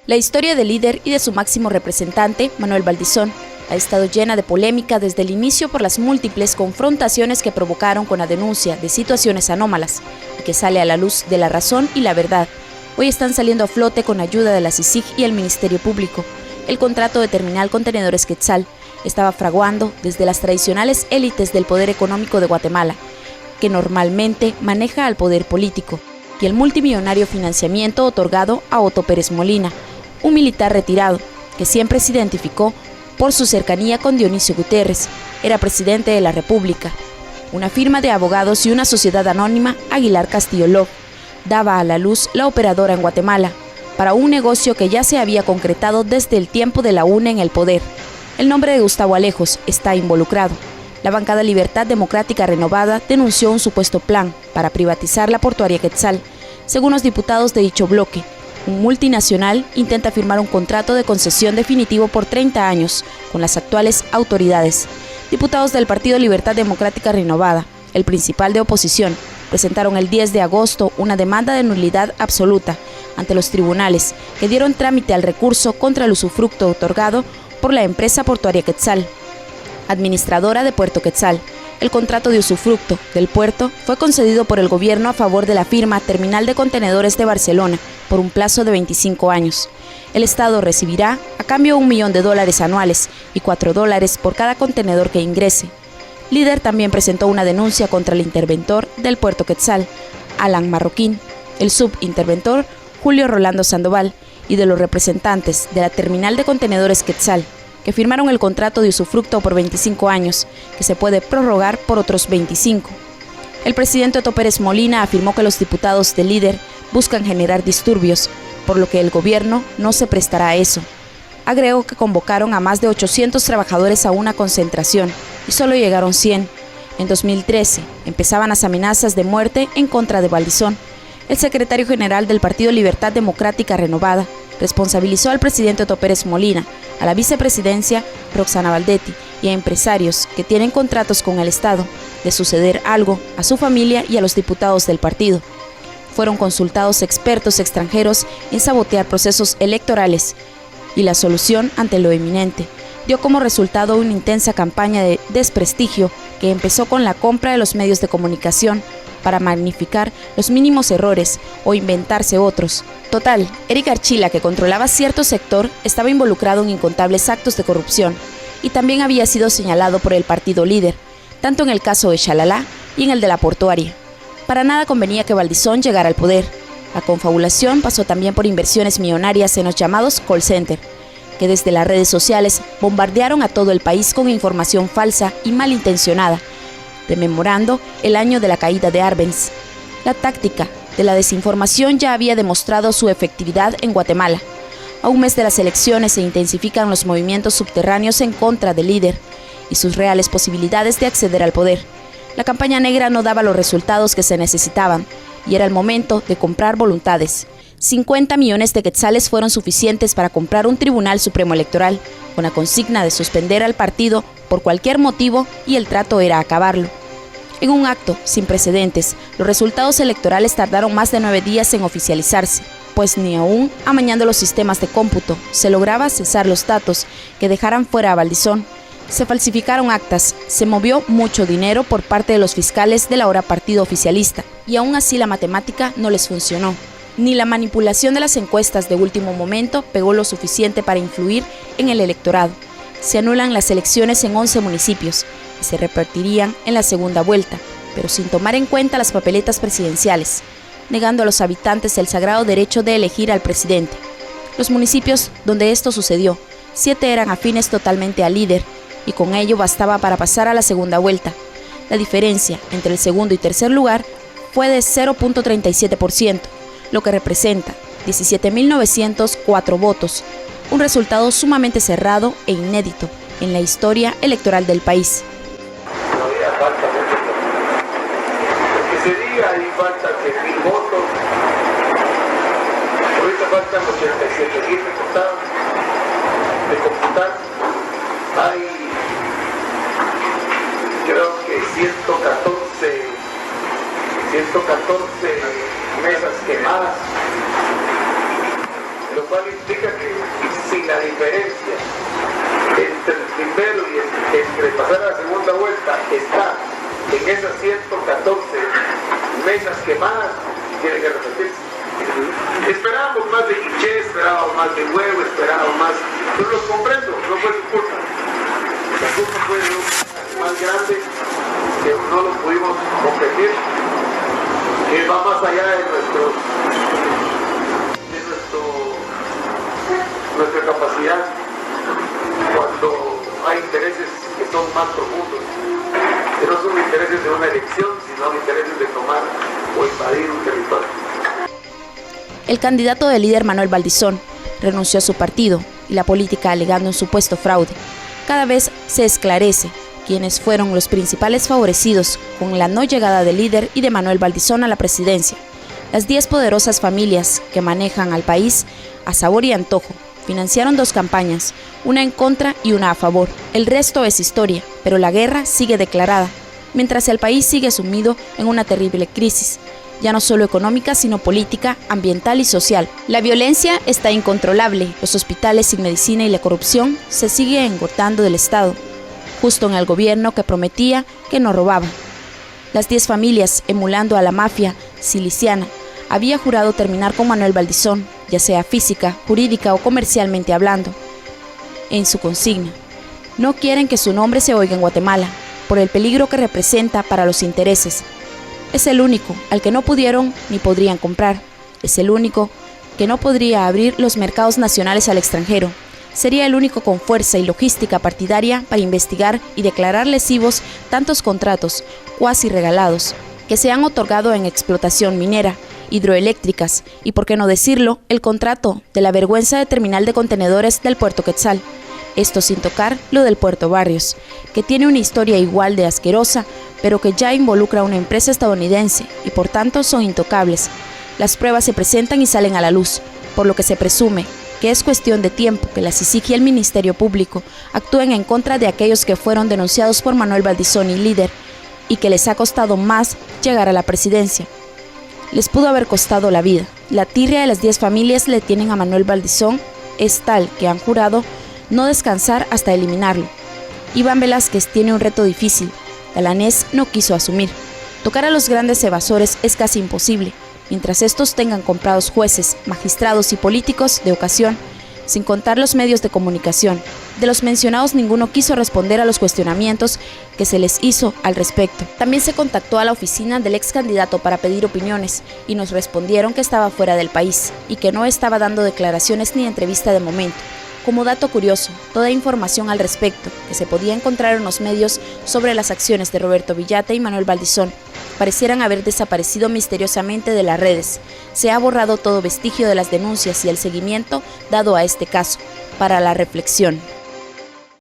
La historia del líder y de su máximo representante, Manuel Valdizón, ha estado llena de polémica desde el inicio por las múltiples confrontaciones que provocaron con la denuncia de situaciones anómalas y que sale a la luz de la razón y la verdad. Hoy están saliendo a flote con ayuda de la CICIG y el Ministerio Público. El contrato de Terminal Contenedores Quetzal estaba fraguando desde las tradicionales élites del poder económico de Guatemala, que normalmente maneja al poder político, y el multimillonario financiamiento otorgado a Otto Pérez Molina, un militar retirado que siempre se identificó por su cercanía con Dionisio Gutiérrez, era presidente de la República. Una firma de abogados y una sociedad anónima, Aguilar Castillo Love, daba a la luz la operadora en Guatemala, para un negocio que ya se había concretado desde el tiempo de la UNE en el poder. El nombre de Gustavo Alejos está involucrado. La bancada Libertad Democrática Renovada denunció un supuesto plan para privatizar la portuaria Quetzal. Según los diputados de dicho bloque, un multinacional intenta firmar un contrato de concesión definitivo por 30 años con las actuales autoridades. Diputados del Partido Libertad Democrática Renovada, el principal de oposición, presentaron el 10 de agosto una demanda de nulidad absoluta ante los tribunales que dieron trámite al recurso contra el usufructo otorgado por la empresa portuaria Quetzal, administradora de Puerto Quetzal. El contrato de usufructo del puerto fue concedido por el gobierno a favor de la firma Terminal de Contenedores de Barcelona por un plazo de 25 años. El Estado recibirá a cambio $1 millón anuales y $4 por cada contenedor que ingrese. Líder también presentó una denuncia contra el interventor del Puerto Quetzal, Alan Marroquín, el subinterventor Julio Rolando Sandoval y de los representantes de la Terminal de Contenedores Quetzal, que firmaron el contrato de usufructo por 25 años, que se puede prorrogar por otros 25. El presidente Otto Pérez Molina afirmó que los diputados del líder buscan generar disturbios, por lo que el gobierno no se prestará a eso. Agregó que convocaron a más de 800 trabajadores a una concentración y solo llegaron 100. En 2013 empezaban las amenazas de muerte en contra de Valdizón. El secretario general del Partido Libertad Democrática Renovada responsabilizó al presidente Otto Pérez Molina, a la vicepresidencia Roxana Valdetti y a empresarios que tienen contratos con el Estado de suceder algo a su familia y a los diputados del partido. Fueron consultados expertos extranjeros en sabotear procesos electorales y la solución ante lo inminente dio como resultado una intensa campaña de desprestigio que empezó con la compra de los medios de comunicación para magnificar los mínimos errores o inventarse otros. Total, Eric Archila, que controlaba cierto sector, estaba involucrado en incontables actos de corrupción y también había sido señalado por el partido líder, tanto en el caso de Xalala y en el de la portuaria. Para nada convenía que Valdizón llegara al poder. La confabulación pasó también por inversiones millonarias en los llamados call center, que desde las redes sociales bombardearon a todo el país con información falsa y malintencionada, rememorando el año de la caída de Arbenz. La táctica de la desinformación ya había demostrado su efectividad en Guatemala. A un mes de las elecciones se intensifican los movimientos subterráneos en contra del líder y sus reales posibilidades de acceder al poder. La campaña negra no daba los resultados que se necesitaban y era el momento de comprar voluntades. 50 millones de quetzales fueron suficientes para comprar un Tribunal Supremo Electoral, con la consigna de suspender al partido por cualquier motivo y el trato era acabarlo. En un acto sin precedentes, los resultados electorales tardaron más de 9 días en oficializarse, pues ni aún amañando los sistemas de cómputo se lograba cesar los datos que dejaran fuera a Valdizón. Se falsificaron actas, se movió mucho dinero por parte de los fiscales del ahora partido oficialista, y aún así la matemática no les funcionó. Ni la manipulación de las encuestas de último momento pegó lo suficiente para influir en el electorado. Se anulan las elecciones en 11 municipios y se repartirían en la segunda vuelta, pero sin tomar en cuenta las papeletas presidenciales, negando a los habitantes el sagrado derecho de elegir al presidente. Los municipios donde esto sucedió, 7 eran afines totalmente al líder y con ello bastaba para pasar a la segunda vuelta. La diferencia entre el segundo y tercer lugar fue de 0.37%, lo que representa 17.904 votos, un resultado sumamente cerrado e inédito en la historia electoral del país. Todavía falta mucho. Que se diga, ahí faltan 10.000 votos. Ahorita faltan 87.000 resultados de computar. Hay, creo que 114 mesas quemadas. Lo cual implica que si la diferencia entre el primero y entre pasar a la segunda vuelta está en esas 114 mesas quemadas, tiene que repetirse. Esperábamos más de quiché, esperábamos más de huevo, esperábamos más, yo los comprendo, no fue su culpa. La culpa fue de un más grande que no lo pudimos competir, que va más allá de nuestra capacidad cuando hay intereses que son más profundos, que no son intereses de una elección, sino intereses de tomar o invadir un territorio. El candidato del líder Manuel Valdizón renunció a su partido y la política alegando un supuesto fraude. Cada vez se esclarece quiénes fueron los principales favorecidos con la no llegada del líder y de Manuel Valdizón a la presidencia. Las 10 poderosas familias que manejan al país a sabor y antojo financiaron 2 campañas, una en contra y una a favor. El resto es historia, pero la guerra sigue declarada, mientras el país sigue sumido en una terrible crisis, ya no solo económica, sino política, ambiental y social. La violencia está incontrolable, los hospitales sin medicina y la corrupción se sigue engordando del Estado, justo en el gobierno que prometía que no robaba. Las 10 familias, emulando a la mafia siliciana, había jurado terminar con Manuel Valdizón, ya sea física, jurídica o comercialmente hablando. En su consigna, no quieren que su nombre se oiga en Guatemala, por el peligro que representa para los intereses. Es el único al que no pudieron ni podrían comprar. Es el único que no podría abrir los mercados nacionales al extranjero. Sería el único con fuerza y logística partidaria para investigar y declarar lesivos tantos contratos, cuasi regalados, que se han otorgado en explotación minera, hidroeléctricas y, por qué no decirlo, el contrato de la vergüenza de terminal de contenedores del Puerto Quetzal. Esto sin tocar lo del Puerto Barrios, que tiene una historia igual de asquerosa, pero que ya involucra a una empresa estadounidense y por tanto son intocables. Las pruebas se presentan y salen a la luz, por lo que se presume que es cuestión de tiempo que la CICIG y el Ministerio Público actúen en contra de aquellos que fueron denunciados por Manuel Valdizón y líder, y que les ha costado más llegar a la presidencia. Les pudo haber costado la vida. La tirria de las 10 familias le tienen a Manuel Valdizón es tal que han jurado no descansar hasta eliminarlo. Iván Velázquez tiene un reto difícil. Galanés no quiso asumir. Tocar a los grandes evasores es casi imposible, mientras estos tengan comprados jueces, magistrados y políticos de ocasión, sin contar los medios de comunicación. De los mencionados, ninguno quiso responder a los cuestionamientos que se les hizo al respecto. También se contactó a la oficina del ex candidato para pedir opiniones y nos respondieron que estaba fuera del país y que no estaba dando declaraciones ni entrevista de momento. Como dato curioso, toda información al respecto que se podía encontrar en los medios sobre las acciones de Roberto Villate y Manuel Valdizón parecieran haber desaparecido misteriosamente de las redes. Se ha borrado todo vestigio de las denuncias y el seguimiento dado a este caso. Para la reflexión.